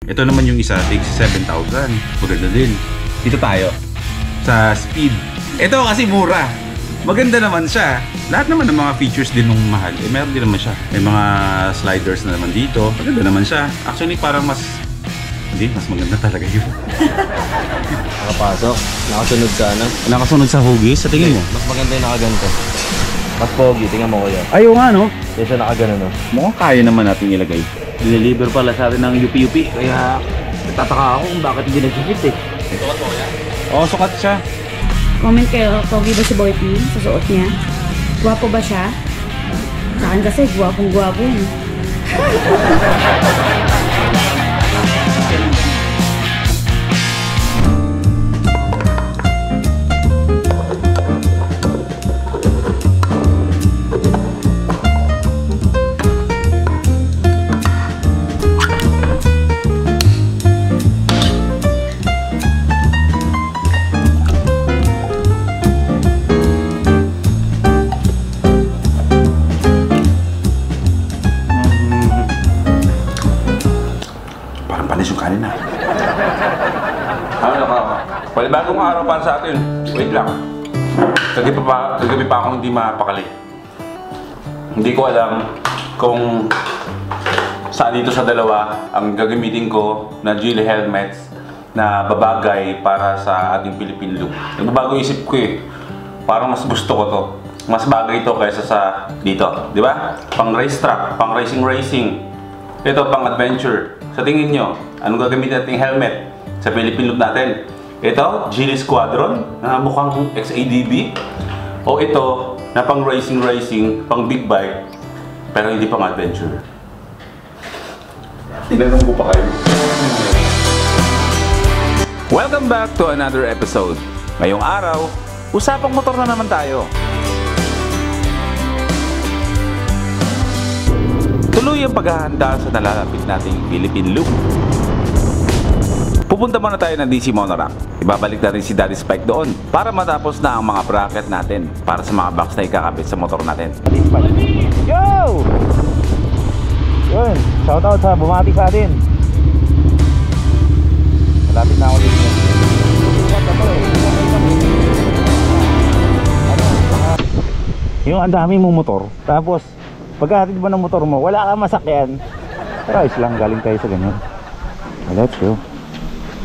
Ito naman yung isa, takes 7,000. Maganda din. Dito tayo sa Speed. Ito kasi mura. Maganda naman siya. Lahat naman ng mga features din nung mahal. Meron din naman siya. May mga sliders na naman dito. Maganda naman siya. Actually parang mas maganda talaga yun. Nakapasok. Nakasunod ka na. Nakasunod sa hugis, sa tingin mo? Mas maganda yung nakaganto. Mas pogi, tingnan mo ko yan. Ayaw nga no? Yan siya nakagano no. Mukhang kaya naman natin ilagay. Deliver pala sa atin ng UP-UP. Kaya natataka ako kung bakit hindi nag-fit eh. Sukat mo yan? Oo, sukat siya. Comment kayo, pogi ba si Boy P sa suot niya? Gwapo ba siya? Sa akin kasi, gwapong-gwapo yun. Bagong araw para sa atin. Wait lang. Kagabi pa akong hindi mapakali. Hindi ko alam kung saan dito sa dalawa ang gagamitin ko na Geely helmets na babagay para sa ating Philippine look. Nagbabago isip ko eh. Parang mas gusto ko to. Mas bagay ito kaysa sa dito. Di ba? Pang race track, pang racing. Ito pang adventure. Sa tingin nyo, anong gagamitin nating helmet sa Philippine look natin? Ito, Geely Squadron na mukhang XADB. O ito, na pang racing, pang big bike, pero hindi pang adventure. Tinanong ko pa kayo. Welcome back to another episode. Ngayong araw, usapang motor na naman tayo. Tuloy ang paghahanda sa nalalapit nating Philippine look. Pupunta muna tayo ng DC Monorack. Ibabalik natin si Daddy Spike doon para matapos na ang mga bracket natin para sa mga box na ikakabit sa motor natin. Yo! Yun, shoutout sa bumati sa atin. Malapit na ako dito. Yung ang dami mong motor, tapos pagkahatid mo ng motor mo, wala kang masakyan. Pero ayos lang, galing tayo sa ganyan. Let's go.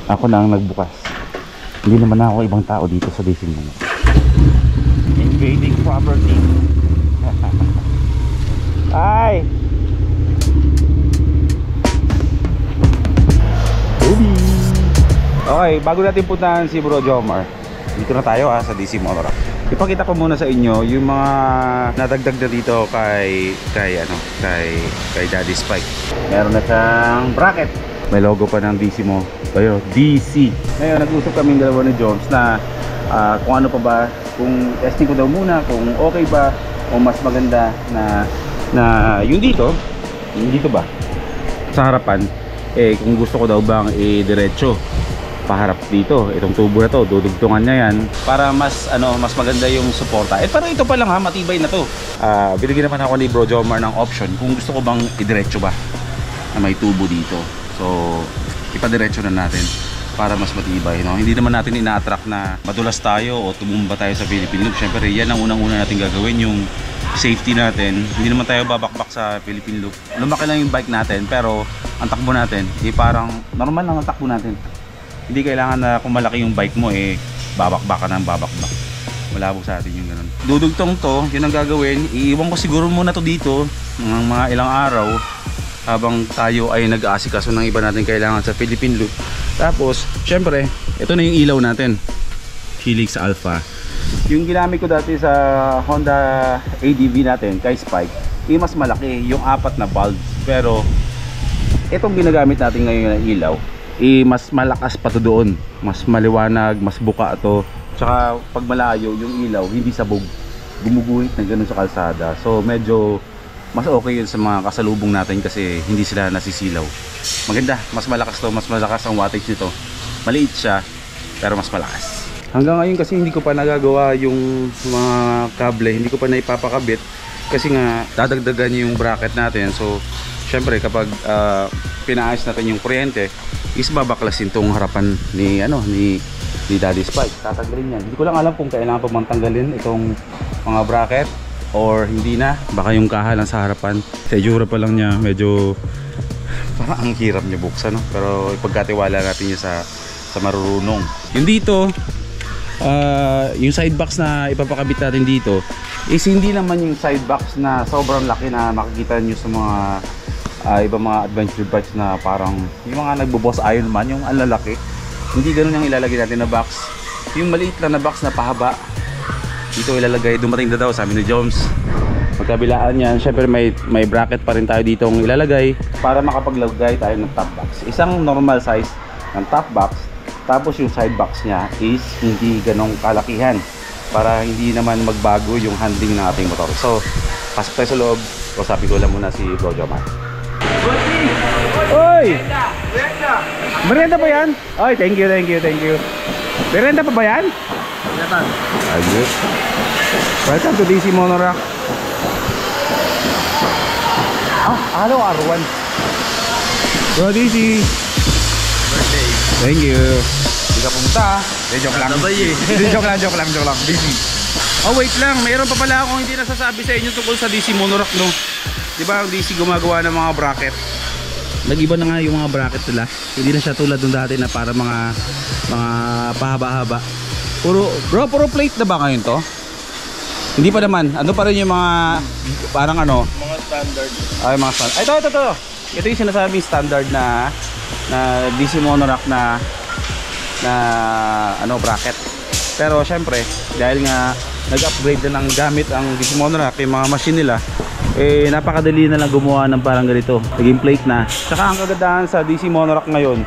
Ako na ang nagbukas. Hindi naman ako ibang tao dito sa DC Monorack. Invading property. Hi! Okay, bago natin puntahan si Bro Jomar, dito na tayo sa DC Monorack. Ipakita ko muna sa inyo yung mga nadagdag na dito kay Daddy Spike. Meron na siyang bracket. May logo pa ng DC mo. Ayo, DC. Ngayon, nag-usap kami ng dalawa ni Jones na kung ano pa ba, kung testing ko daw muna, kung okay ba o mas maganda na yung dito ba sa harapan, kung gusto ko daw bang diretso paharap dito, itong tubo na to, dudugtungan niya yan para mas maganda yung suporta. Pero ito pa lang matibay na to. Binigyan naman ako ni Bro Jomar ng option kung gusto ko bang idiretso ba na may tubo dito. So, ipadiretso na natin para mas matibay, no? Hindi naman natin ina-attract na madulas tayo o tumumba tayo sa Philippine look. Syempre, yan ang unang-una natin gagawin, yung safety natin. Hindi naman tayo babakbak sa Philippine look. Lumaki lang yung bike natin, pero ang takbo natin, parang normal lang ang takbo natin. Hindi kailangan na kung malaki yung bike mo, babakbak ka ng babakbak. Malabo sa atin yung ganun. Dudugtong to, yun ang gagawin. Iiwan ko siguro muna to dito ng mga ilang araw habang tayo ay nag-aasikaso ng iba natin kailangan sa Philippine look. Tapos, syempre, ito na yung ilaw natin, Helix Alpha. Yung ginamit ko dati sa Honda ADV natin kay Spike, mas malaki yung 4 na bulb. Pero itong ginagamit natin ngayon na ilaw, mas malakas pa to doon, mas maliwanag, mas buka to. Tsaka pag malayo yung ilaw, hindi sabog, gumuguhit na ganun sa kalsada. So medyo mas okay yun sa mga kasalubong natin kasi hindi sila nasisilaw. Maganda, mas malakas to, mas malakas ang wattage nito. Maliit siya, pero mas malakas. Hanggang ngayon kasi hindi ko pa nagagawa yung mga kable, hindi ko pa naipapakabit kasi nga dadagdagan niya yung bracket natin. So syempre kapag pinaayos natin yung kuryente is babaklasin tong harapan ni Daddy Spike. Tatanggalin yan. Hindi ko lang alam kung kailangan pa bang tanggalin itong mga bracket or hindi na. Baka yung kaha lang sa harapan. Sa itsura pa lang niya, medyo parang ang hirap niya buksan, no? Pero ipagkatiwala natin niya sa marurunong. Yung dito, yung side box na ipapakabit natin dito is hindi naman yung side box na sobrang laki na makikita nyo sa mga ibang mga adventure bikes na parang yung mga nagbo-boss iron man, yung ang lalaki. Hindi ganun yung ilalagay natin na box. Yung maliit lang na box na pahaba, dito ilalagay. Dumating na daw, sabi ni Jones. Magkabilaan yan, syempre may bracket pa rin tayo dito ang ilalagay para makapaglagay tayo ng top box. Isang normal size ng top box, tapos yung side box niya is hindi ganong kalakihan para hindi naman magbago yung handling ng ating motor. So, pasok tayo sa loob. So, sabi ko lang muna si Bro Jomar. Oy! Merienda pa yan? Oy, thank you. Merienda pa ba yan? Ayun. Welcome to DC Monorack. Hello, R1. Bro DC. Birthday. Thank you. Hindi ka pumunta. Joke lang. Joke lang. Busy. Oh, wait lang. Mayroon pa pala akong hindi nasasabi sa inyo tungkol sa DC Monorack, no? Diba ang DC gumagawa ng mga bracket? Nag-iba na nga yung mga bracket nila. Hindi na siya tulad nung dati na para mga pahaba-haba. Puro plate na ba ngayon to? Hindi pa naman. Ano pa rin yung mga parang ano? Mga standard. Ay, mga standard. Ay, ito. Ito yung sinasabing standard na DC Monorack na bracket. Pero syempre, dahil nga nag-upgrade na ng gamit ang DC Monorack, yung mga machine nila, napakadali na lang gumawa ng parang ganito. Naging plate na. Saka ang kagandahan sa DC Monorack ngayon,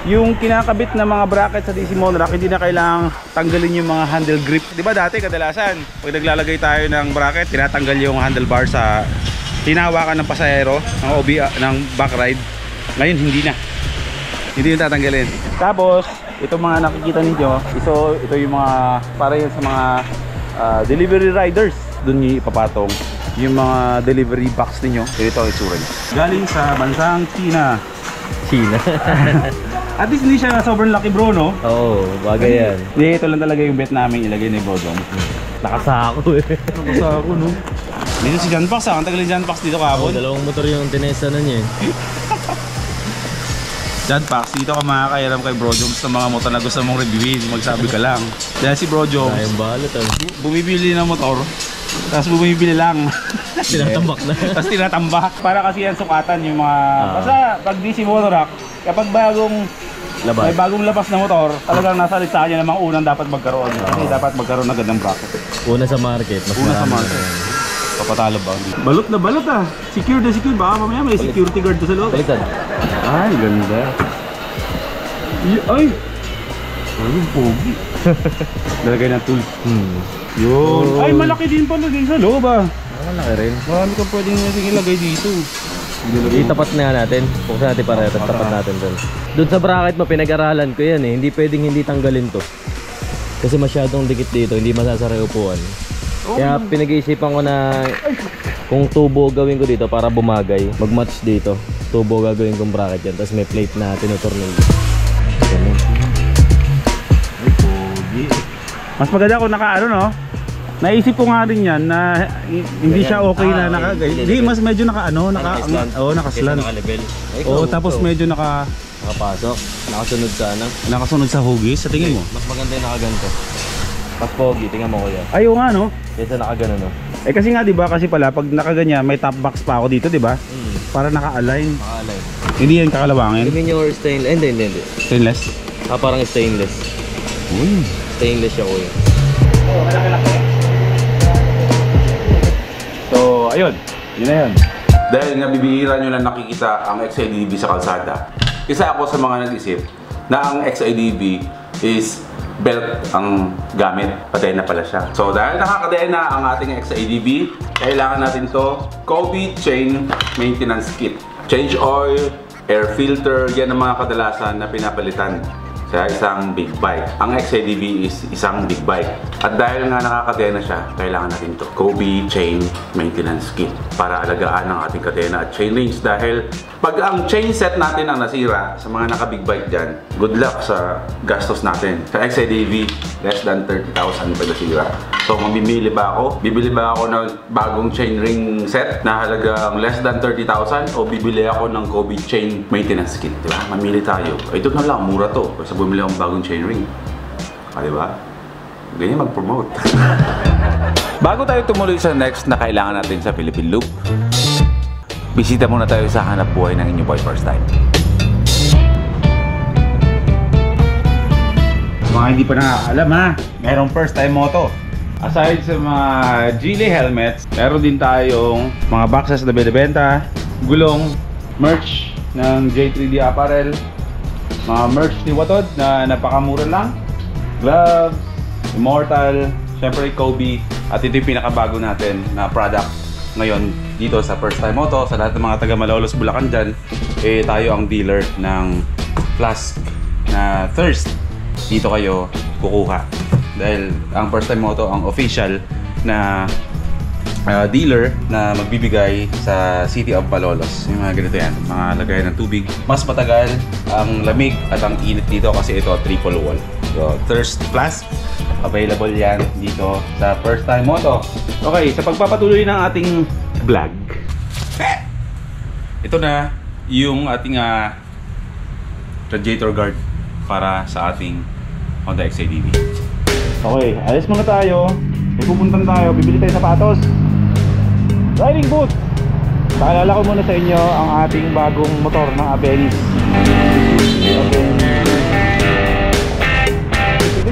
yung kinakabit na mga bracket sa DC Monorack, hindi na kailangang tanggalin yung mga handle grip. Diba dati kadalasan, pag naglalagay tayo ng bracket, tinatanggal yung handlebar sa hinahawakan ng pasahero, ng ng back ride. Ngayon hindi na. Hindi yung tatanggalin. Tapos, itong mga nakikita ninyo, ito yung mga, para yun sa mga delivery riders. Doon yung ipapatong yung mga delivery box ninyo. Ito ang itsura niya. Galing sa bansang China. At least hindi siya sobrang laki, bro, no? Oo, bagay yan. Hindi, ito lang talaga yung bet namin ilagay ni Bro Dom. Nakasako eh. Nakasako, no? Dito si John Pax, ang tagal ni John Pax dito kahapon. Dalawang motor yung tinesa na niya eh. John Pax, dito ka makakairam kay Bro Joms ng mga motor na gusto mong reviewin. Magsabi ka lang. Dahil si Bro Joms, Tayong balot ah. bumibili ng motor, tapos bumibili lang. Tinatambak na. Tapos tinatambak. Para kasi yan sukatan yung mga... Basta pag DC Monorack, kapag may bagong labas na motor, talagang nasa listahan niya namang unang dapat magkaroon. Kasi dapat magkaroon agad ng bracket. Una sa market. Mas Una sa marami market. na. Papatalo ba? Balot na balot ah. Secure na secure. Baka mamaya may security guard sa loob. Baliktad. Ay, ganda. Ay! Ay, pogi. Nalagay ng tools. Yun. Ay, malaki din pala din sa loob ah. Malaki rin. Marami kang pwedeng ilagay dito. Itapat nga natin. Buksan natin para tapat natin doon. Doon sa bracket mo, pinag-aralan ko yan eh. Hindi pwedeng hindi tanggalin to. Kasi masyadong dikit dito, hindi masasara yung upuan. Kaya pinag-iisipan ko na kung tubo gawin ko dito para bumagay, mag-match dito. Tubo gagawin kong bracket yan. Tapos may plate na tinutornilyo. Ganun. Ay, pogi. Mas maganda kung naka-ano, no? Naisip ko nga rin yan na hindi siya okay na nakagay. Hindi, mas medyo naka-ano, naka-slant. Naka-level. Tapos medyo nakapasok. Nakasunod sa ano. nakasunod sa hugis. Sa tingin mo? Mas maganda yung nakaganto. Mas pogi, tingnan mo kuya. Ayaw nga, no? Kesa nakaganon no. Kasi nga 'di ba kasi pala pag nakaganyan may top box pa ako dito, 'di ba? Para naka-align. Naka-align. Hindi yan kakalawangin. Tingin nyo or stainless? Hindi. Stainless. Parang stainless. Uy. Stainless siya kuya. So, ayun. Yun na yun. Dahil nga bibihira nyo lang nakikita ang XIDB sa kalsada, isa ako sa mga nag-isip na ang XIDB is belt ang gamit. Patay na pala siya. So dahil nakakadena ang ating XIDB, kailangan natin to Kobe Chain Maintenance Kit. Change oil, air filter, yan ang mga kadalasan na pinapalitan sa isang big bike. Ang XIDB is isang big bike. At dahil nga nakakadena siya, kailangan natin to Kobe Chain Maintenance Kit para alagaan ang ating kadena at chain rings dahil Pag ang chain set natin ang nasira sa mga naka-big bike dyan, good luck sa gastos natin. Sa XIDV, less than 30,000 ba nasira. So kung bibili ba ako? Bibili ba ako ng bagong chain ring set na halagang less than 30,000 o bibili ako ng Kobe chain maintenance kit? Diba? Mamili tayo. Ito na lang, mura to. Kasi bumili akong bagong chain ring. Diba? Ganyan mag-promote. Bago tayo tumuloy sa next na kailangan natin sa Philippine Loop, bisita muna tayo sa hanap buhay ng inyong boy first time. Mga hindi pa nakakaalam ha, merong first time moto. Aside sa mga Geely helmets, meron din tayong mga boxes na binibenta, gulong, merch ng J3D Apparel, mga merch ni Watod na napakamura lang, gloves, Immortal, syempre Kobe, at ito yung pinakabago natin na product ngayon dito sa First Time Moto. Sa lahat ng mga taga Malolos, Bulacan dyan, eh tayo ang dealer ng Flask na Thirst. Dito kayo kukuha dahil ang First Time Moto ang official na dealer na magbibigay sa City of Malolos. Yung mga ganito yan, mga lagayan ng tubig. Mas matagal ang lamig at ang init dito kasi ito triple wall. So Thirst Flask, available yan dito sa First Time Moto. Okay, sa pagpapatuloy ng ating vlog, ito na yung ating radiator guard para sa ating Honda XIDV. Okay, alis muna tayo. May pupuntan tayo, bibili tayo sapatos. Riding boot! Paalala ko muna sa inyo ang ating bagong motor ng Abenis.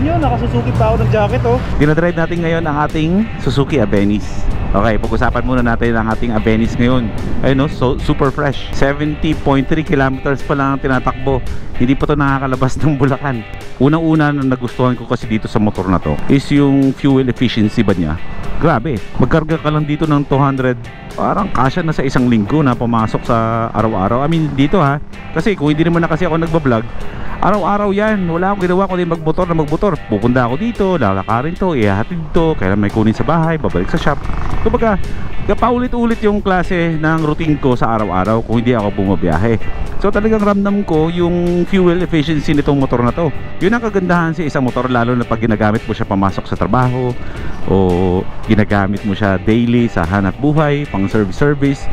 Yun, nakasusukit pa ako ng jacket oh. Dinadrive natin ngayon ang ating Suzuki Abenis. Okay, pag-usapan muna natin ang ating Abenis ngayon. Ayun no, so, super fresh. 70.3 kilometers pa lang ang tinatakbo. Hindi pa to nakakalabas ng Bulacan. Unang-una na nagustuhan ko kasi dito sa motor na to is yung fuel efficiency ba niya. Grabe, magkarga ka lang dito ng 200. Parang kasya na sa isang linggo na pumasok sa araw-araw. I mean dito ha, kasi kung hindi naman na kasi ako nagbablog, araw-araw yan, wala akong ginawa kundi magmotor na magmotor. Pupunta ako dito, lalakarin to, ihahatid to, kailan may kunin sa bahay, babalik sa shop. Kumbaga, paulit-ulit yung klase ng routine ko sa araw-araw kung hindi ako bumabiyahe. So talagang ramdam ko yung fuel efficiency nitong motor na to. Yun ang kagandahan sa isang motor, lalo na pag ginagamit mo siya pamasok sa trabaho o ginagamit mo siya daily sa hanap buhay, pang service.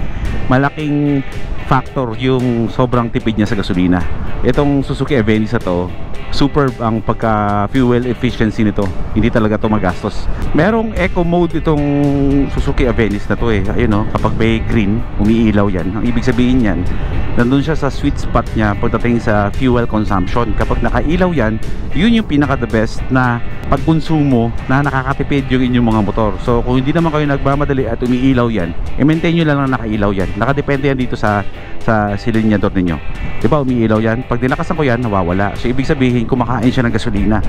Malaking factor yung sobrang tipid niya sa gasolina. Itong Suzuki Abenis na to, superb ang pagka fuel efficiency nito. Hindi talaga to magastos. Merong eco mode itong Suzuki Abenis na to eh. Ayun oh, kapag may green, umiilaw yan. Ang ibig sabihin yan, nandun siya sa sweet spot niya pagdating sa fuel consumption. Kapag nakailaw yan, yun yung pinaka the best na pagkonsumo na nakakatipid yung inyong mga motor. So kung hindi naman kayo nagmamadali at umiilaw yan, i-maintain nyo lang na nakailaw yan. Nakadepende yan dito sa silinyador ninyo. Diba umiilaw yan? Pag dinakasan ko yan, nawawala. So ibig sabihin, kumakain siya ng gasolina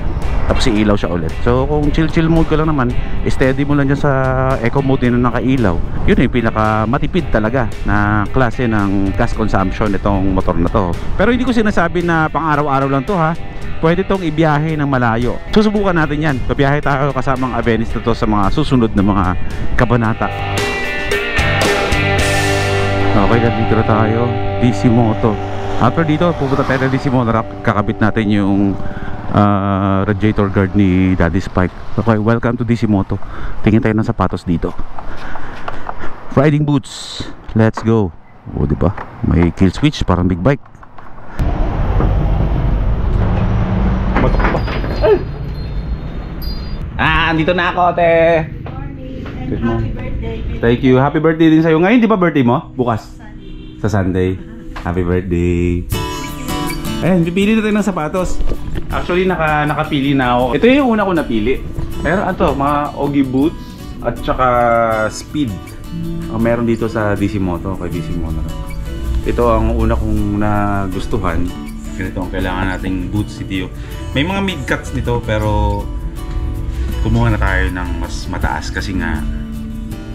tapos iilaw siya ulit. So kung chill mode ka lang naman, steady mo lang dyan sa eco mode na nakailaw, yun yung pinaka matipid talaga na klase ng gas consumption itong motor na to. Pero hindi ko sinasabi na pang araw-araw lang to ha. Pwede tong ibiyahe ng malayo. Susubukan natin yan. Pabiyahe tayo kasamang Abenis na to sa mga susunod na mga kabanata. Okay, dito na tayo. DC Moto. After dito, pupunta tayo na DC Moto. Kakabit natin yung radiator guard ni Daddy Spike. Okay, welcome to DC Moto. Tingin tayo ng sapatos dito. Riding boots. Let's go. O diba? May kill switch, parang big bike. Andito na ako, te. Good morning. Thank you. Happy birthday din sa'yo. Ngayon, di ba birthday mo? Bukas. Sa Sunday. Happy birthday. Ayan, pipili na tayo ng sapatos. Actually, nakapili na ako. Ito yung una ko napili. Meron ito, mga Oggy boots at saka speed. Meron dito sa DC Moto, kay DC Moto. Ito ang una kong nagustuhan. Ganito ang kailangan nating boots ito. May mga mid-cuts nito pero kumuha na tayo ng mas mataas kasi nga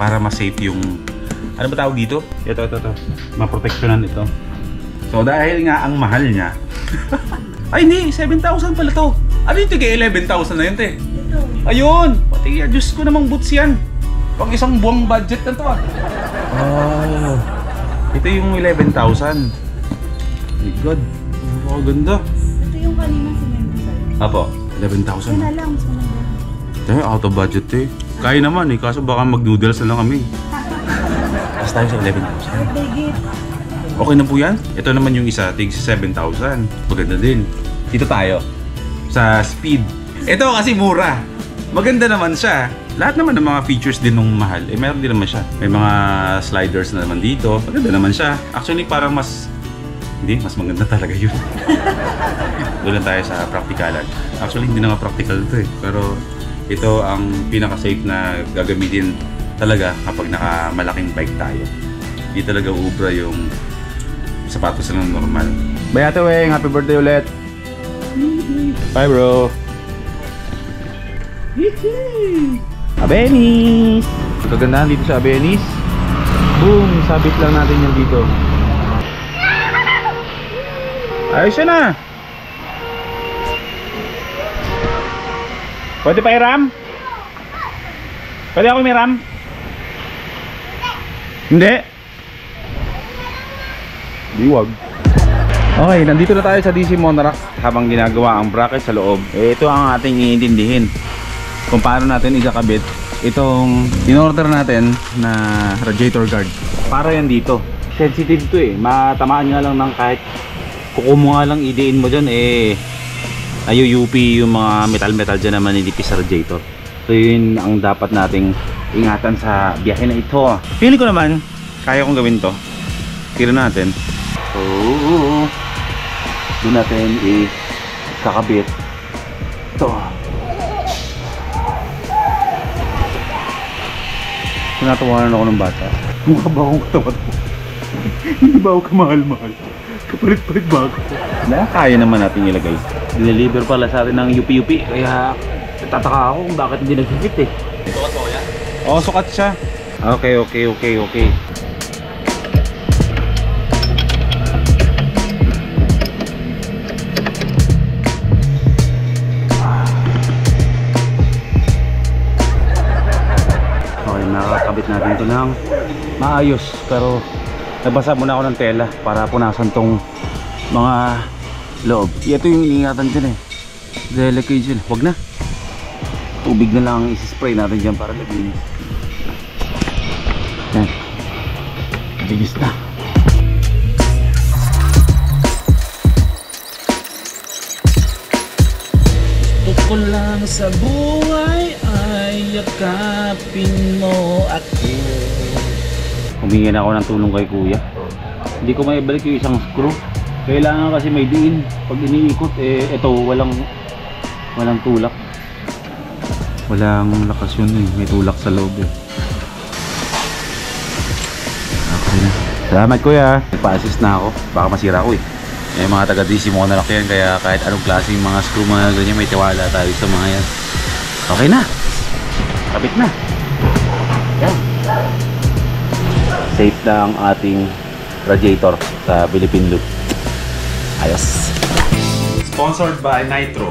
para mas safe yung ano ba tawag dito? Ito. Maproteksyonan ito. So dahil nga ang mahal niya. Ay hindi, 7,000 pala to. Ano yung tigay 11,000 na yun, te? Ayun! Pati Diyos ko namang boots yan. Pang isang buwang budget na to ah. Oh. Ito yung 11,000. My God. Napakaganda. Ito yung kanina sinendo sa'yo. Apo, Yan 11,000. na lang, mas maganda. Tayo, out of budget eh. Kaya naman eh, kaso baka mag-noodles na lang kami. Tapos tayo sa 11,000. Birthday gift. Okay na po yan? Ito naman yung isa, tig 7,000. Maganda din. Dito tayo. Sa Speed. Ito kasi mura. Maganda naman siya. Lahat naman ng mga features din nung mahal. Eh, meron din naman siya. May mga sliders na naman dito. Maganda naman siya. Actually, parang mas... Hindi, mas maganda talaga yun. Doon lang tayo sa practicalan. Actually, hindi na nga practical ito eh. Pero ito ang pinaka-safe na gagamitin talaga kapag nakamalaking bike tayo. Hindi talaga ubra yung sapatos lang normal. Bye Ate Weng, happy birthday ulit. Bye bro. Abenis! Kagandahan dito sa Abenis. Boom! Sabit lang natin yan dito. Ayos siya na! Pwede pa i-ram? Pwede ako i-ram? Hindi? Diwag. Okay, nandito na tayo sa DC Monorack habang ginagawa ang bracket sa loob. Ito ang ating iintindihin kung paano natin ikakabit itong in-order natin na radiator guard. Para yan dito. Sensitive to eh. Matamaan nga lang ng kahit kuko mo nga lang idiin mo dyan eh ayuyup yung mga metal dyan na maninipis sa radiator. So yun ang dapat nating ingatan sa biyahe na ito. Feeling ko naman kaya kong gawin to. Tira natin. So doon natin i-kakabit ito. Tinatawanan ako ng bata. Mukha ba akong katawa ko? Hindi ba ako kamahal-mahal? Kapalit-palit ba ako? Kaya naman natin ilagay. Dineliver pala sa atin ng UP-UP. Kaya tataka ako kung bakit hindi nag-fit eh. Sukat mo yan? Oo, sukat siya. Okay. Nakakabit natin ito ng maayos, pero nabasa muna ako ng tela para punasan tong mga loob. Ito yung iniingatan dyan eh, delicate dyan. Huwag na, tubig na lang isi-spray natin dyan para labinis. Yan, bilis na. Gusto ko lang sa buhay ay yakapin mo ako. Humingi na ako ng tulong kay kuya. Hindi ko maibalik yung isang screw. Kailangan kasi may diin. Pag iniikot eh, ito walang tulak. Walang lakas yun eh. May tulak sa loob eh. Okay na. Salamat kuya. Nagpa-assist na ako. Baka masira ko eh. May mga taga DC Monorack yan, kaya kahit anong klaseng mga screw mga ganyan, may tiwala tayo sa mga yan. Okay na. Kapit na. Yan. Safe na ang ating radiator sa Philippine Loop. Ayos. Sponsored by Nitro.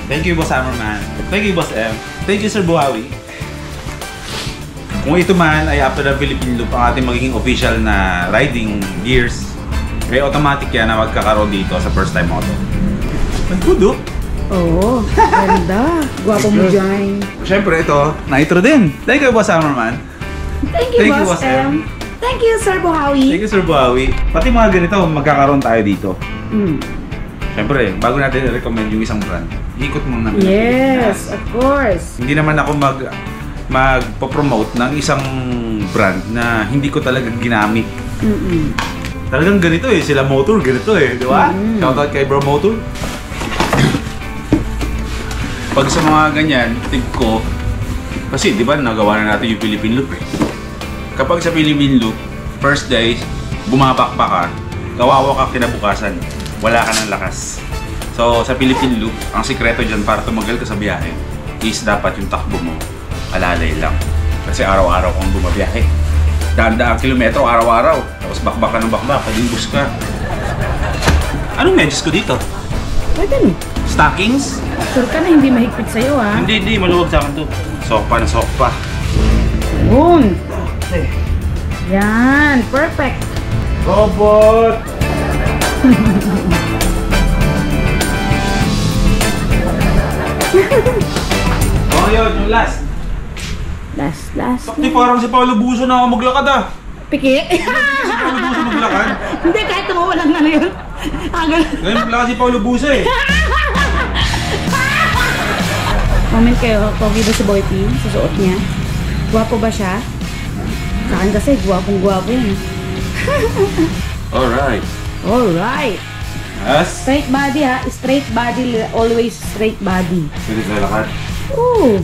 Thank you Boss Hammerman. Thank you Boss M. Thank you Sir Buhawi. Kung ito man ay after the Philippine Loop ang ating magiging official na riding gears, may automatic yan na magkakaroon dito sa first time auto. Nagpudo. Oo, ganda. Gwapo mo dyan. Siyempre ito, Nitro din. Thank you Boss Hammerman. Thank you, Boss M. Thank you, Sir Buhawi. Thank you Sir Buhawi. Pati mga ganito, magkakaroon tayo dito. Mm. Siyempre, bago natin i-recommend yung isang brand, ikot muna natin. Yes, of course. Hindi naman ako magpo-promote ng isang brand na hindi ko talaga ginamit. Talagang ganito eh, sila Motor, ganito eh, di ba? Shoutout kay Bro Motor. Pag sa mga ganyan, tip ko, kasi di ba nagawa na natin yung Philippine Loop eh. Kapag sa Philippine Loop, first day, bumabakba ka, kawawa ka kinabukasan, wala ka ng lakas. So sa Philippine Loop, ang sikreto dyan para tumagal ka sa biyahe is dapat yung takbo mo, alalay lang. Kasi araw-araw kang bumabiyahe. Daan-daang kilometro araw-araw. Tapos bakbak ka ng bakbak, kadimbus ka. Anong medyas ko dito? Pwede no. Stockings? Sure ka na hindi mahigpit sa'yo ha. Hindi, maluwag sa akin to. Sokpa na sokpa. Yun. Yan, perfect. Robot! Oh, yun, yung last. Last. Sakti, parang si Paolo Buso na ako maglakad ah. Piki. Si Paolo Buso maglakad. Hindi, kahit tumawalan na yun. Ngayon maglakad si Paolo Buso eh. Comment kayo, pogi ba si Boy P sa suot niya? Gwapo ba siya? Sa akin kasi, gwapong-gwapo yan. Alright. Alright. Yes. Straight body ha. Straight body. Always straight body. Pwede sa lakad. Oo.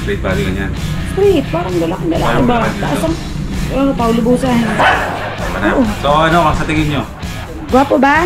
Straight body ganyan. Straight. Parang lalaki Parang ba? lalaki Taas dito. ang... Paulo Busan. So ano ka sa tingin nyo? Gwapo ba?